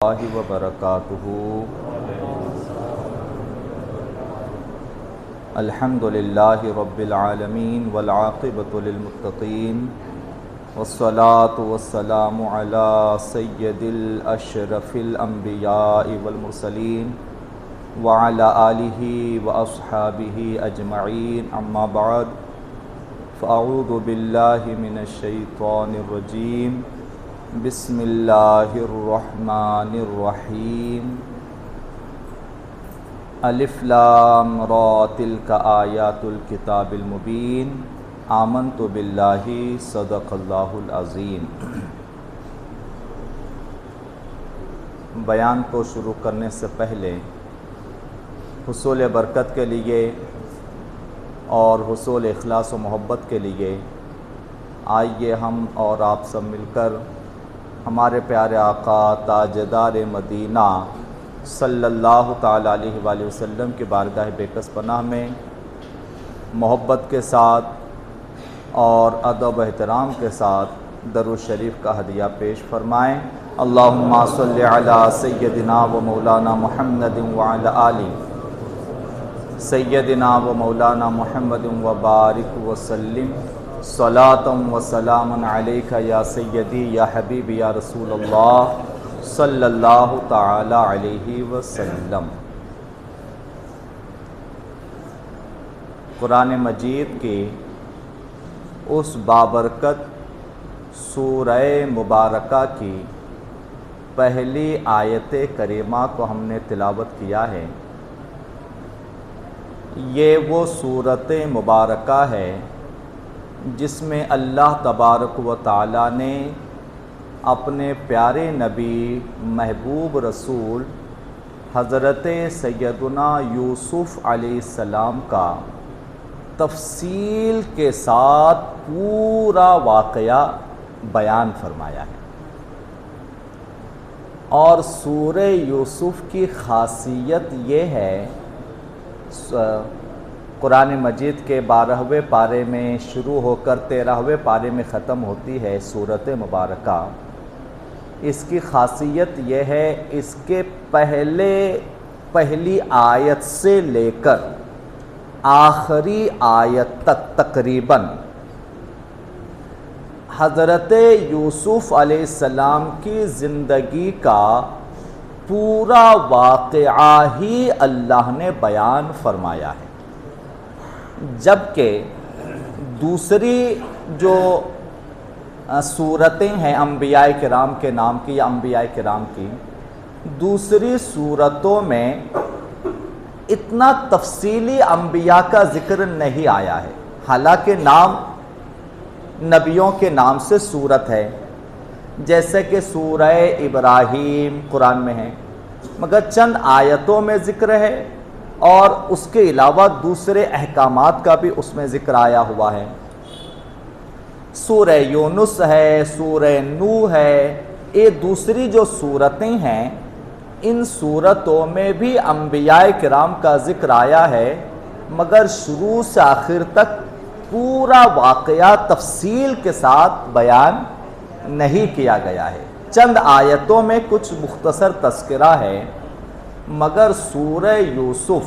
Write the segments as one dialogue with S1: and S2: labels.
S1: اللہ وبرکاتہ۔ الحمد للہ رب العالمین والعاقبۃ للمتقین والصلاة والسلام علی سید الاشرف الانبیاء والمرسلین وعلی آلہ واصحابہ اجمعین، اما بعد فاعوذ باللہ من الشیطان الرجیم، بسم اللہ الرحمن الرحیم۔ الف لام را تلک آیات الکتاب المبین، آمنت باللہ صدق اللہ العظیم۔ بیان کو شروع کرنے سے پہلے حصول برکت کے لیے اور حصول اخلاص و محبت کے لیے آئیے ہم اور آپ سب مل کر ہمارے پیارے آقا تاجدار مدینہ صلی اللہ تعالیٰ علیہ وآلہ وسلم کی بارگاہ بے کس پناہ میں محبت کے ساتھ اور ادب و احترام کے ساتھ درود شریف کا ہدیہ پیش فرمائیں۔ اللہم صلی علی سیدنا و مولانا محمد وعلی آل سیدنا و مولانا محمد وبارک وسلم، صلاۃ و سلام علیک یا سیدی یا حبیبی یا رسول اللہ صلی اللہ تعالی علیہ وسلم۔ قرآن مجید کی اس بابرکت سورہ مبارکہ کی پہلی آیت کریمہ کو ہم نے تلاوت کیا ہے۔ یہ وہ سورت مبارکہ ہے جس میں اللہ تبارک و تعالی نے اپنے پیارے نبی محبوب رسول حضرت سیدنا یوسف علیہ السلام کا تفصیل کے ساتھ پورا واقعہ بیان فرمایا ہے۔ اور سورہ یوسف کی خاصیت یہ ہے، قرآن مجید کے 12ویں پارے میں شروع ہو کر 13ویں پارے میں ختم ہوتی ہے سورت مبارکہ۔ اس کی خاصیت یہ ہے، اس کے پہلی آیت سے لے کر آخری آیت تک تقریباً حضرت یوسف علیہ السلام کی زندگی کا پورا واقعہ ہی اللہ نے بیان فرمایا ہے، جبکہ دوسری جو صورتیں ہیں انبیاء کرام کے نام کی یا انبیاء کرام کی، دوسری صورتوں میں اتنا تفصیلی انبیاء کا ذکر نہیں آیا ہے، حالانکہ نام نبیوں کے نام سے صورت ہے، جیسے کہ سورہ ابراہیم قرآن میں ہے، مگر چند آیتوں میں ذکر ہے، اور اس کے علاوہ دوسرے احکامات کا بھی اس میں ذکر آیا ہوا ہے۔ سورہ یونس ہے، سورہ نوح ہے، یہ دوسری جو صورتیں ہیں، ان صورتوں میں بھی انبیاء کرام کا ذکر آیا ہے، مگر شروع سے آخر تک پورا واقعہ تفصیل کے ساتھ بیان نہیں کیا گیا ہے۔ چند آیتوں میں کچھ مختصر تذکرہ ہے، مگر سورہ یوسف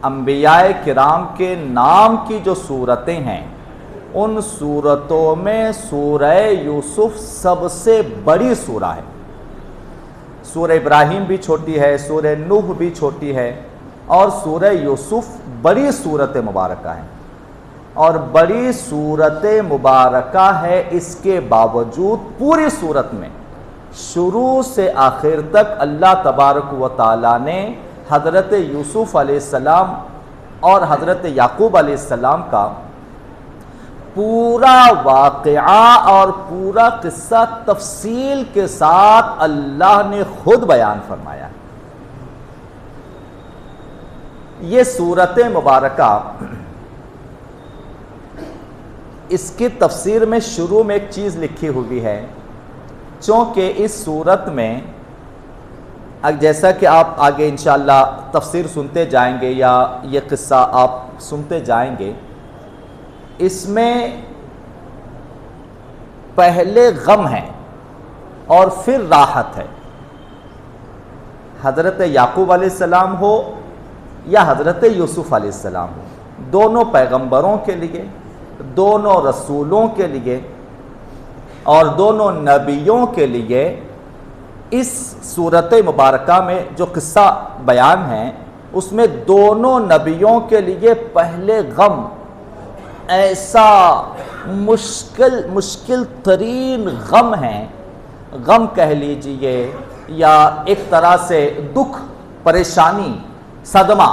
S1: انبیاء کرام کے نام کی جو صورتیں ہیں، ان صورتوں میں سورہ یوسف سب سے بڑی سورہ ہے۔ سورہ ابراہیم بھی چھوٹی ہے، سورہ نوح بھی چھوٹی ہے، اور سورہ یوسف بڑی سورت مبارکہ ہے، اور بڑی سورت مبارکہ ہے۔ اس کے باوجود پوری سورت میں شروع سے آخر تک اللہ تبارک و تعالی نے حضرت یوسف علیہ السلام اور حضرت یعقوب علیہ السلام کا پورا واقعہ اور پورا قصہ تفصیل کے ساتھ اللہ نے خود بیان فرمایا ہے۔ یہ سورت مبارکہ، اس کی تفسیر میں شروع میں ایک چیز لکھی ہوئی ہے، چونکہ اس صورت میں جیسا کہ آپ آگے انشاءاللہ تفسیر سنتے جائیں گے یا یہ قصہ آپ سنتے جائیں گے، اس میں پہلے غم ہے اور پھر راحت ہے۔ حضرت یعقوب علیہ السلام ہو یا حضرت یوسف علیہ السلام ہو، دونوں پیغمبروں کے لیے، دونوں رسولوں کے لیے اور دونوں نبیوں کے لیے اس صورت مبارکہ میں جو قصہ بیان ہے اس میں دونوں نبیوں کے لیے پہلے غم ایسا مشکل ترین غم ہے، غم کہہ لیجئے یا ایک طرح سے دکھ، پریشانی، صدمہ،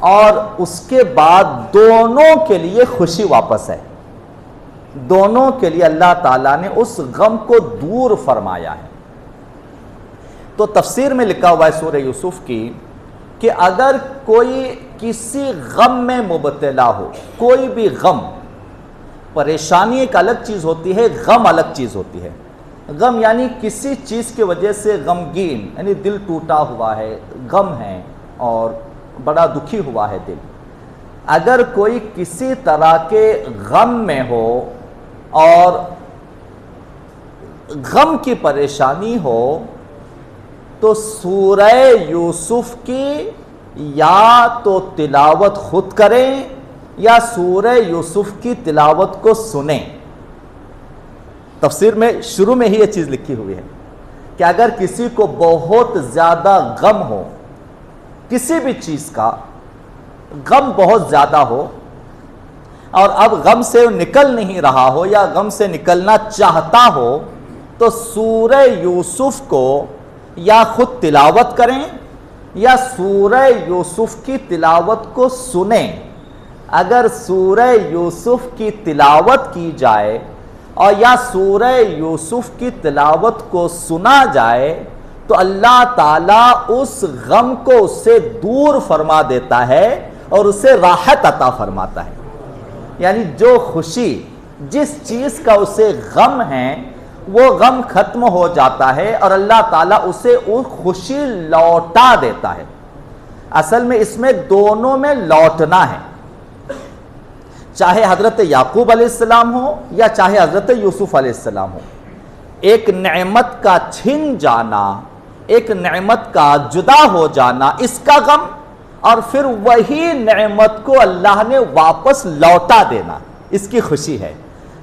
S1: اور اس کے بعد دونوں کے لیے خوشی واپس ہے، دونوں کے لیے اللہ تعالیٰ نے اس غم کو دور فرمایا ہے۔ تو تفسیر میں لکھا ہوا ہے سورہ یوسف کی کہ اگر کوئی کسی غم میں مبتلا ہو، کوئی بھی غم، پریشانی ایک الگ چیز ہوتی ہے، غم الگ چیز ہوتی ہے۔ غم یعنی کسی چیز کی وجہ سے غمگین، یعنی دل ٹوٹا ہوا ہے، غم ہے اور بڑا دکھی ہوا ہے دل۔ اگر کوئی کسی طرح کے غم میں ہو اور غم کی پریشانی ہو تو سورہ یوسف کی یا تو تلاوت خود کریں یا سورہ یوسف کی تلاوت کو سنیں۔ تفسیر میں شروع میں ہی یہ چیز لکھی ہوئی ہے کہ اگر کسی کو بہت زیادہ غم ہو، کسی بھی چیز کا غم بہت زیادہ ہو اور اب غم سے نکل نہیں رہا ہو یا غم سے نکلنا چاہتا ہو تو سورہ یوسف کو یا خود تلاوت کریں یا سورہ یوسف کی تلاوت کو سنیں۔ اگر سورہ یوسف کی تلاوت کی جائے اور یا سورہ یوسف کی تلاوت کو سنا جائے تو اللہ تعالیٰ اس غم کو اس سے دور فرما دیتا ہے اور اسے راحت عطا فرماتا ہے۔ یعنی جو خوشی، جس چیز کا اسے غم ہے وہ غم ختم ہو جاتا ہے اور اللہ تعالیٰ اسے وہ خوشی لوٹا دیتا ہے۔ اصل میں اس میں دونوں میں لوٹنا ہے، چاہے حضرت یعقوب علیہ السلام ہو یا چاہے حضرت یوسف علیہ السلام ہو۔ ایک نعمت کا چھن جانا، ایک نعمت کا جدا ہو جانا، اس کا غم، اور پھر وہی نعمت کو اللہ نے واپس لوٹا دینا، اس کی خوشی ہے۔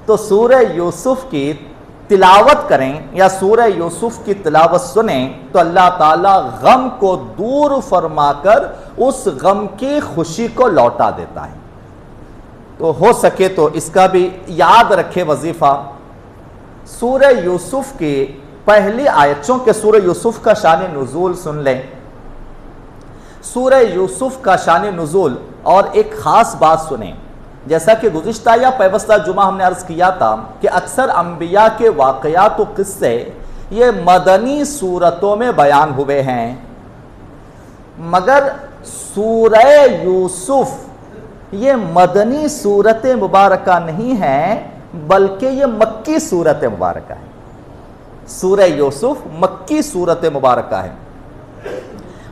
S1: تو سورہ یوسف کی تلاوت کریں یا سورہ یوسف کی تلاوت سنیں تو اللہ تعالیٰ غم کو دور فرما کر اس غم کی خوشی کو لوٹا دیتا ہے۔ تو ہو سکے تو اس کا بھی یاد رکھے وظیفہ۔ سورہ یوسف کی پہلی آیتوں کے سورہ یوسف کا شان نزول سن لیں۔ سورہ یوسف کا شان نزول اور ایک خاص بات سنیں، جیسا کہ گزشتہ یا پیوستہ جمعہ ہم نے عرض کیا تھا کہ اکثر انبیاء کے واقعات و قصے یہ مدنی صورتوں میں بیان ہوئے ہیں، مگر سورہ یوسف یہ مدنی صورت مبارکہ نہیں ہے بلکہ یہ مکی صورت مبارکہ ہے۔ سورہ یوسف مکی صورت مبارکہ ہے۔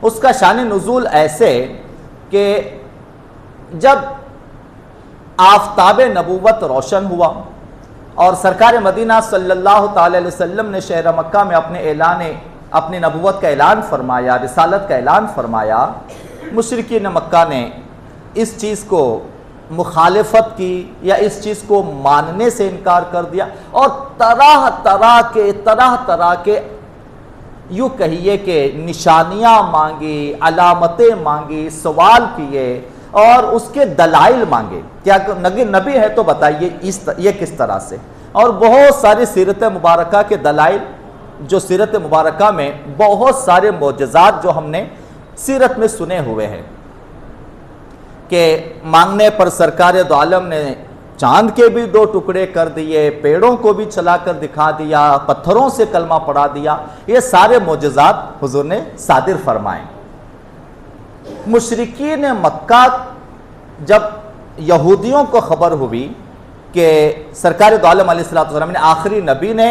S1: اس کا شان نزول ایسے کہ جب آفتاب نبوت روشن ہوا اور سرکار مدینہ صلی اللہ تعالی علیہ وسلم نے شہر مکہ میں اپنی نبوت کا اعلان فرمایا، رسالت کا اعلان فرمایا، مشرکین مکہ نے اس چیز کو مخالفت کی یا اس چیز کو ماننے سے انکار کر دیا اور طرح طرح کے یوں کہیے کہ نشانیاں مانگی، علامتیں مانگی، سوال کیے اور اس کے دلائل مانگے، کیا نبی ہے تو بتائیے یہ کس طرح سے، اور بہت ساری سیرت مبارکہ کے دلائل، جو سیرت مبارکہ میں بہت سارے معجزات جو ہم نے سیرت میں سنے ہوئے ہیں کہ مانگنے پر سرکار دو عالم نے چاند کے بھی 2 ٹکڑے کر دیے، پیڑوں کو بھی چلا کر دکھا دیا، پتھروں سے کلمہ پڑھا دیا، یہ سارے معجزات حضور نے صادر فرمائے۔ مشرکین مکہ جب یہودیوں کو خبر ہوئی کہ سرکار دو عالم علیہ السلام نے آخری نبی نے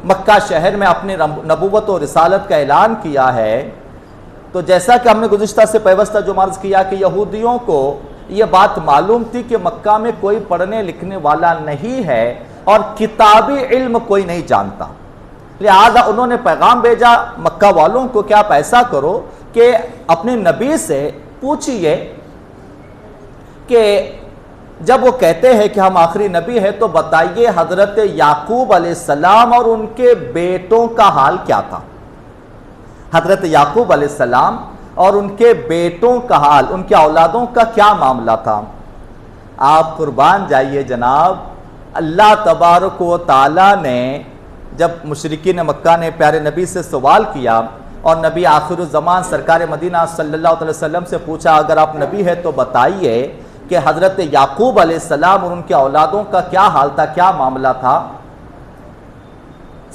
S1: مکہ شہر میں اپنی نبوت و رسالت کا اعلان کیا ہے، تو جیسا کہ ہم نے گزشتہ سے پیوستہ جو عرض کیا کہ یہودیوں کو یہ بات معلوم تھی کہ مکہ میں کوئی پڑھنے لکھنے والا نہیں ہے اور کتابی علم کوئی نہیں جانتا، لہذا انہوں نے پیغام بھیجا مکہ والوں کو کہ آپ ایسا کرو کہ اپنے نبی سے پوچھئے کہ جب وہ کہتے ہیں کہ ہم آخری نبی ہیں تو بتائیے حضرت یعقوب علیہ السلام اور ان کے بیٹوں کا حال کیا تھا. حضرت یعقوب علیہ السلام اور ان کے بیٹوں کا حال، ان کے اولادوں کا کیا معاملہ تھا. آپ قربان جائیے جناب، اللہ تبارک و تعالی نے جب مشرکین مکہ نے پیارے نبی سے سوال کیا اور نبی آخر الزمان سرکار مدینہ صلی اللہ علیہ وسلم سے پوچھا اگر آپ نبی ہے تو بتائیے کہ حضرت یعقوب علیہ السلام اور ان کے اولادوں کا کیا حال تھا، کیا معاملہ تھا.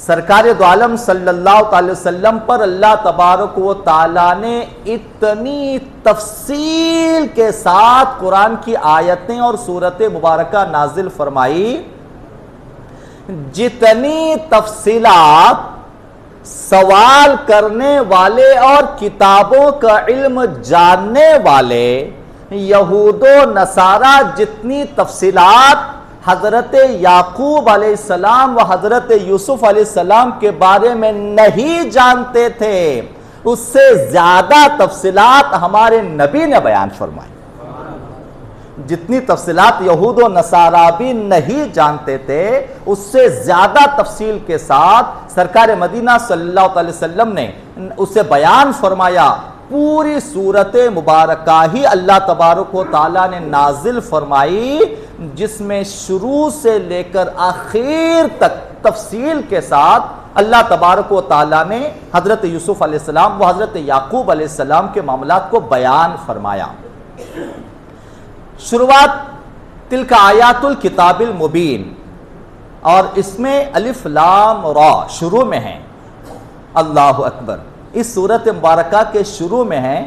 S1: سرکار دو عالم صلی اللہ علیہ وسلم پر اللہ تبارک و تعالی نے اتنی تفصیل کے ساتھ قرآن کی آیتیں اور سورت مبارکہ نازل فرمائی جتنی تفصیلات سوال کرنے والے اور کتابوں کا علم جاننے والے یہود و نصارہ جتنی تفصیلات حضرت یعقوب علیہ السلام و حضرت یوسف علیہ السلام کے بارے میں نہیں جانتے تھے، اس سے زیادہ تفصیلات ہمارے نبی نے بیان فرمائی. جتنی تفصیلات یہود و نصارہ بھی نہیں جانتے تھے اس سے زیادہ تفصیل کے ساتھ سرکار مدینہ صلی اللہ علیہ وسلم نے اسے بیان فرمایا. پوری صورت مبارکہ ہی اللہ تبارک و تعالیٰ نے نازل فرمائی جس میں شروع سے لے کر آخر تک تفصیل کے ساتھ اللہ تبارک و تعالیٰ نے حضرت یوسف علیہ السلام و حضرت یعقوب علیہ السلام کے معاملات کو بیان فرمایا. شروعات تلک آیات الکتاب المبین، اور اس میں الف لام را شروع میں ہیں. اللہ اکبر، اس سورت مبارکہ کے شروع میں ہیں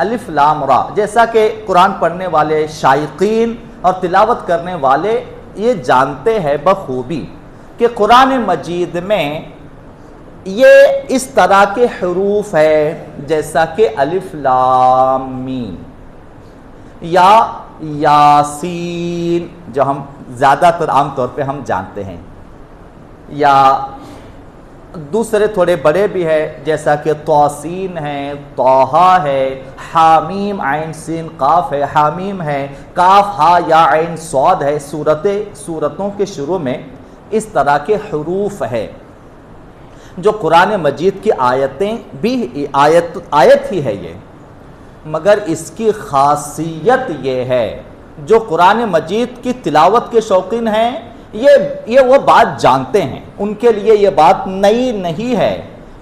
S1: الف لام را. جیسا کہ قرآن پڑھنے والے شائقین اور تلاوت کرنے والے یہ جانتے ہیں بخوبی کہ قرآن مجید میں یہ اس طرح کے حروف ہے جیسا کہ الف لام میم یا یاسین جو ہم زیادہ تر عام طور پہ ہم جانتے ہیں، یا دوسرے تھوڑے بڑے بھی ہے جیسا کہ توسین ہے، توہا ہے، حامیم عین سین قاف ہے، حامیم ہے، کاف ہا یا عین صاد ہے. سورتوں کے شروع میں اس طرح کے حروف ہے جو قرآن مجید کی آیتیں بھی آیت ہی ہے یہ، مگر اس کی خاصیت یہ ہے جو قرآن مجید کی تلاوت کے شوقین ہیں یہ وہ بات جانتے ہیں، ان کے لیے یہ بات نئی نہیں ہے.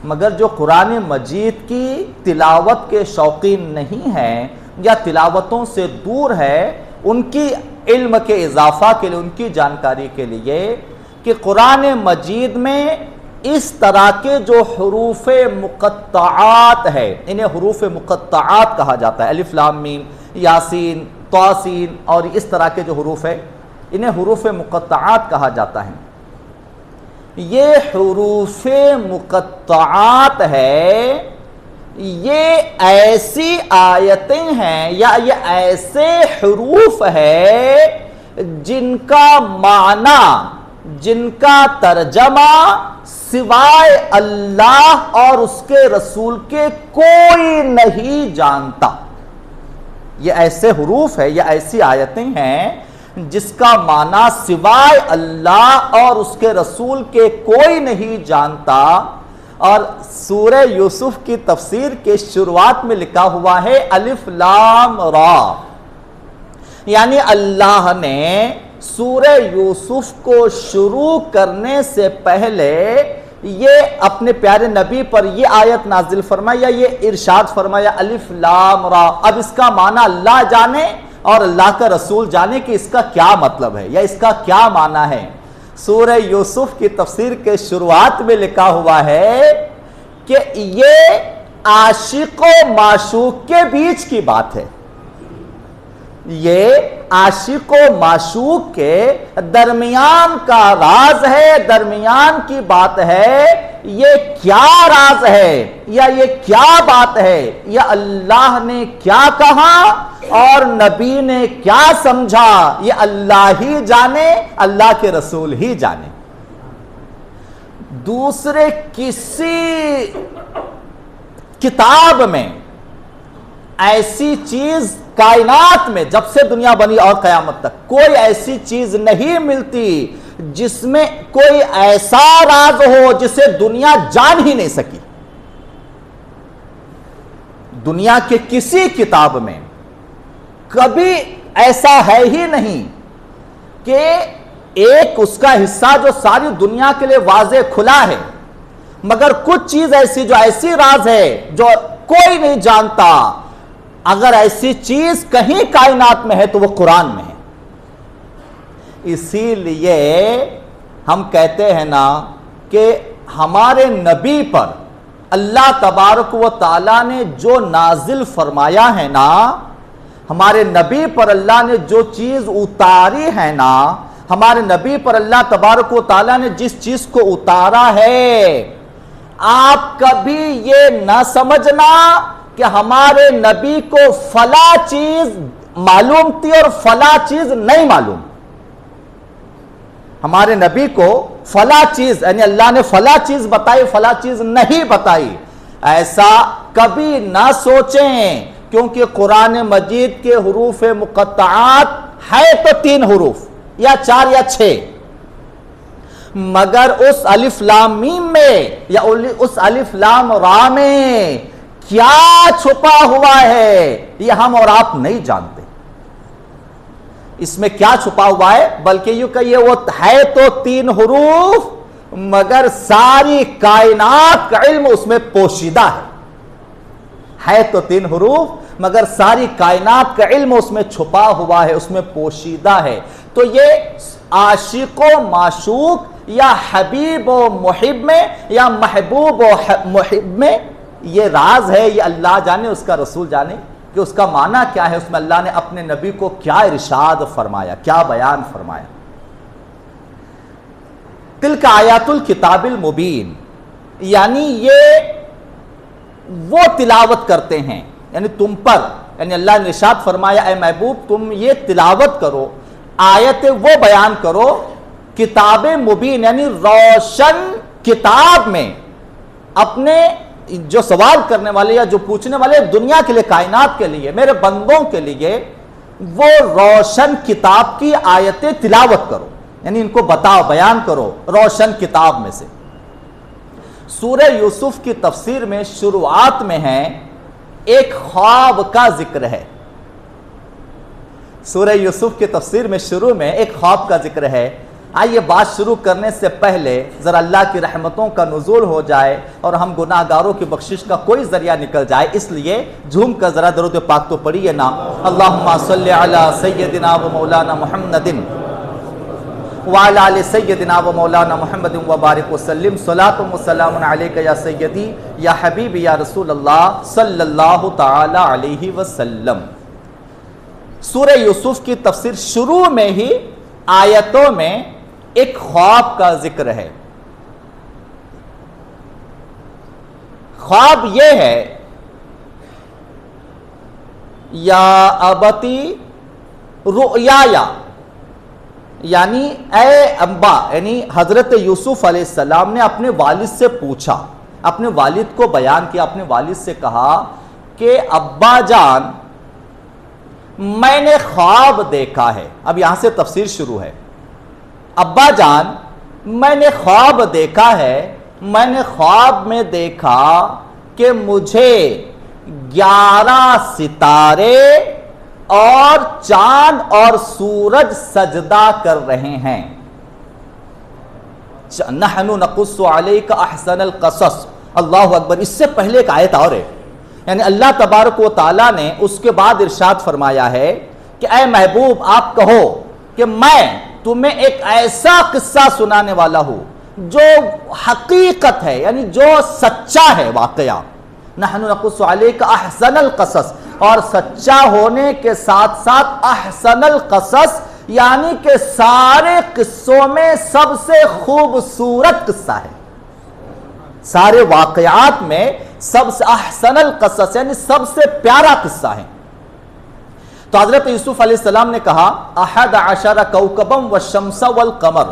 S1: مگر جو قرآن مجید کی تلاوت کے شوقین نہیں ہیں یا تلاوتوں سے دور ہے، ان کی علم کے اضافہ کے لیے، ان کی جانکاری کے لیے کہ قرآن مجید میں اس طرح کے جو حروف مقطعات ہے انہیں حروف مقطعات کہا جاتا ہے. الف لام میم، یاسین، توسین اور اس طرح کے جو حروف ہے انہیں حروف مقطعات کہا جاتا ہے. یہ حروف مقطعات ہے، یہ ایسی آیتیں ہیں یا یہ ایسے حروف ہے جن کا معنی، جن کا ترجمہ سوائے اللہ اور اس کے رسول کے کوئی نہیں جانتا. یہ ایسے حروف ہے، یہ ایسی آیتیں ہیں جس کا معنی سوائے اللہ اور اس کے رسول کے کوئی نہیں جانتا. اور سورہ یوسف کی تفسیر کے شروعات میں لکھا ہوا ہے الف لام را، یعنی اللہ نے سورہ یوسف کو شروع کرنے سے پہلے یہ اپنے پیارے نبی پر یہ آیت نازل فرمایا، یہ ارشاد فرمایا الف لام را. اب اس کا معنی اللہ جانے اور اللہ کا رسول جانے کہ اس کا کیا مطلب ہے یا اس کا کیا معنی ہے. سورہ یوسف کی تفسیر کے شروعات میں لکھا ہوا ہے کہ یہ عاشق و معشوق کے بیچ کی بات ہے، یہ عاشق و معشوق کے درمیان کا راز ہے، درمیان کی بات ہے. یہ کیا راز ہے یا یہ کیا بات ہے یا اللہ نے کیا کہا اور نبی نے کیا سمجھا، یہ اللہ ہی جانے، اللہ کے رسول ہی جانے. دوسرے کسی کتاب میں ایسی چیز کائنات میں جب سے دنیا بنی اور قیامت تک کوئی ایسی چیز نہیں ملتی جس میں کوئی ایسا راز ہو جسے دنیا جان ہی نہیں سکی. دنیا کے کسی کتاب میں کبھی ایسا ہے ہی نہیں کہ ایک اس کا حصہ جو ساری دنیا کے لیے واضح کھلا ہے، مگر کچھ چیز ایسی جو ایسی راز ہے جو کوئی نہیں جانتا، اگر ایسی چیز کہیں کائنات میں ہے تو وہ قرآن میں ہے. اسی لیے ہم کہتے ہیں نا کہ ہمارے نبی پر اللہ تبارک و تعالیٰ نے جو نازل فرمایا ہے نا، ہمارے نبی پر اللہ نے جو چیز اتاری ہے نا، ہمارے نبی پر اللہ تبارک و تعالیٰ نے جس چیز کو اتارا ہے، آپ کبھی یہ نہ سمجھنا کہ ہمارے نبی کو فلاں چیز معلوم تھی اور فلاں چیز نہیں معلوم. ہمارے نبی کو فلاں چیز یعنی اللہ نے فلاں چیز بتائی، فلاں چیز نہیں بتائی، ایسا کبھی نہ سوچیں، کیونکہ قرآن مجید کے حروف مقطعات ہے تو 3 حروف یا 4 یا 6، مگر اس الف لام میم میں یا اس الف لام را میں کیا چھپا ہوا ہے یہ ہم اور آپ نہیں جانتے. اس میں کیا چھپا ہوا ہے، بلکہ یوں کہیے وہ ہے تو 3 حروف مگر ساری کائنات کا علم اس میں پوشیدہ ہے تو 3 حروف مگر ساری کائنات کا علم اس میں چھپا ہوا ہے، اس میں پوشیدہ ہے. تو یہ عاشق و معشوق یا حبیب و محب میں یا محبوب و محب میں یہ راز ہے، یہ اللہ جانے، اس کا رسول جانے کہ اس کا معنی کیا ہے، اس میں اللہ نے اپنے نبی کو کیا ارشاد فرمایا، کیا بیان فرمایا. تلک آیات الکتاب المبین، یعنی یہ وہ تلاوت کرتے ہیں، یعنی تم پر، یعنی اللہ نے ارشاد فرمایا اے محبوب تم یہ تلاوت کرو، آیت وہ بیان کرو، کتاب مبین یعنی روشن کتاب میں اپنے جو سوال کرنے والے یا جو پوچھنے والے دنیا کے لیے، کائنات کے لیے، میرے بندوں کے لیے وہ روشن کتاب کی آیتیں تلاوت کرو، یعنی ان کو بتاؤ، بیان کرو روشن کتاب میں سے. سورہ یوسف کی تفسیر میں شروعات میں ہے ایک خواب کا ذکر ہے. سورہ یوسف کی تفسیر میں شروع میں ایک خواب کا ذکر ہے. آئیے بات شروع کرنے سے پہلے ذرا اللہ کی رحمتوں کا نزول ہو جائے اور ہم گناہ گاروں کی بخشش کا کوئی ذریعہ نکل جائے، اس لیے جھوم کر ذرا درود پاک تو پڑھیے نا. اللہم صلی علی سیدنا و مولانا محمد وعلی آل سیدنا و مولانا محمد وبارک وسلم. صلاۃ و سلام علیک یا سیدی یا حبیب یا رسول اللہ صلی اللہ تعالی علیہ وسلم. سورہ یوسف کی تفسیر شروع میں ہی آیتوں میں ایک خواب کا ذکر ہے. خواب یہ ہے یا ابتی رؤیا، یعنی اے ابا، یعنی حضرت یوسف علیہ السلام نے اپنے والد سے پوچھا، اپنے والد کو بیان کیا، اپنے والد سے کہا کہ ابا جان میں نے خواب دیکھا ہے. اب یہاں سے تفسیر شروع ہے. ابا جان میں نے خواب دیکھا ہے، میں نے خواب میں دیکھا کہ مجھے 11 ستارے اور چاند اور سورج سجدہ کر رہے ہیں. نحن نقص علیک احسن القصص. اللہ اکبر. اس سے پہلے ایک آیت اور ہے، یعنی اللہ تبارک و تعالیٰ نے اس کے بعد ارشاد فرمایا ہے کہ اے محبوب آپ کہو کہ میں تمہیں ایک ایسا قصہ سنانے والا ہوں جو حقیقت ہے، یعنی جو سچا ہے واقعہ. نحن نقص علیک احسن القصص، اور سچا ہونے کے ساتھ ساتھ احسن القصص یعنی کہ سارے قصوں میں سب سے خوبصورت قصہ ہے. سارے واقعات میں سب سے احسن القصص یعنی سب سے پیارا قصہ ہے. تو حضرت یوسف علیہ السلام نے کہا 11 کوكبا والشمس والقمر،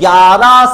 S1: 11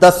S1: 10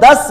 S1: 10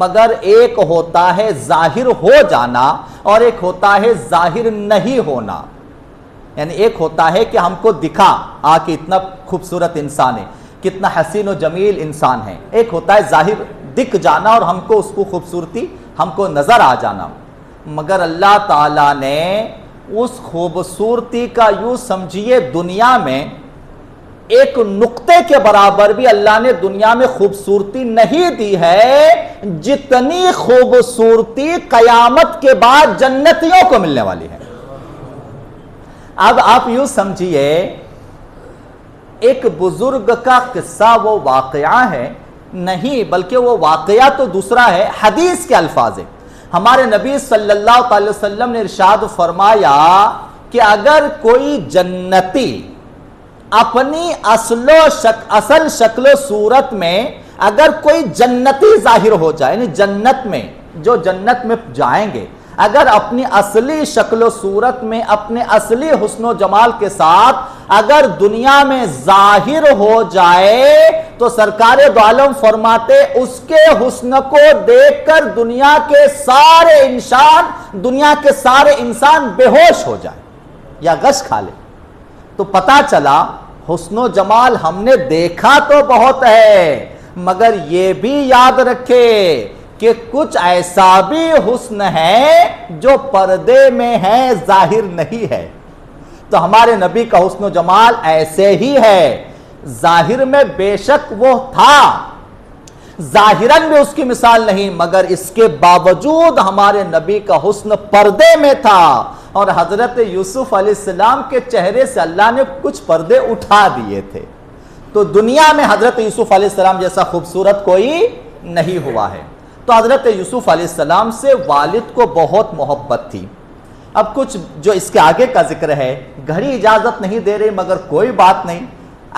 S1: مگر ایک ہوتا ہے ظاہر ہو جانا اور ایک ہوتا ہے ظاہر نہیں ہونا. یعنی ایک ہوتا ہے کہ ہم کو دکھا کہ اتنا خوبصورت انسان ہے، کتنا حسین و جمیل انسان ہے. ایک ہوتا ہے ظاہر دکھ جانا اور ہم کو اس کو خوبصورتی ہم کو نظر آ جانا. مگر اللہ تعالیٰ نے اس خوبصورتی کا یوں سمجھیے دنیا میں ایک نقطے کے برابر بھی اللہ نے دنیا میں خوبصورتی نہیں دی ہے جتنی خوبصورتی قیامت کے بعد جنتیوں کو ملنے والی ہے. اب آپ یوں سمجھیے ایک بزرگ کا قصہ وہ واقعہ ہے نہیں، بلکہ وہ واقعہ تو دوسرا ہے، حدیث کے الفاظ ہے. ہمارے نبی صلی اللہ علیہ وسلم نے ارشاد فرمایا کہ اگر کوئی جنتی اپنی اصل شکل و صورت میں اگر کوئی جنتی ظاہر ہو جائے، یعنی جنت میں جو جنت میں جائیں گے اگر اپنی اصلی شکل و صورت میں اپنے اصلی حسن و جمال کے ساتھ اگر دنیا میں ظاہر ہو جائے تو سرکار دو عالم فرماتے اس کے حسن کو دیکھ کر دنیا کے سارے انسان بے ہوش ہو جائے یا غش کھا لے. تو پتا چلا حسن و جمال ہم نے دیکھا تو بہت ہے، مگر یہ بھی یاد رکھے کہ کچھ ایسا بھی حسن ہے جو پردے میں ہے، ظاہر نہیں ہے. تو ہمارے نبی کا حسن و جمال ایسے ہی ہے، ظاہر میں بے شک وہ تھا، ظاہراً بھی اس کی مثال نہیں، مگر اس کے باوجود ہمارے نبی کا حسن پردے میں تھا. اور حضرت یوسف علیہ السلام کے چہرے سے اللہ نے کچھ پردے اٹھا دیے تھے. تو دنیا میں حضرت یوسف علیہ السلام جیسا خوبصورت کوئی نہیں ہوا ہے. تو حضرت یوسف علیہ السلام سے والد کو بہت محبت تھی. اب کچھ جو اس کے آگے کا ذکر ہے، گھڑی اجازت نہیں دے رہی، مگر کوئی بات نہیں،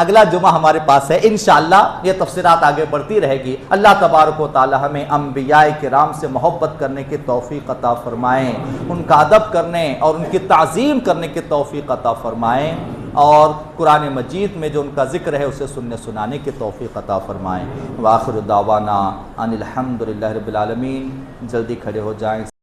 S1: اگلا جمعہ ہمارے پاس ہے، انشاءاللہ یہ تفسیرات آگے بڑھتی رہے گی. اللہ تبارک و تعالی ہمیں انبیاء کرام سے محبت کرنے کی توفیق عطا فرمائیں، ان کا ادب کرنے اور ان کی تعظیم کرنے کی توفیق عطا فرمائیں، اور قرآن مجید میں جو ان کا ذکر ہے اسے سننے سنانے کی توفیق عطا فرمائیں. وآخر دعوانا ان الحمدللہ رب العالمین. جلدی کھڑے ہو جائیں.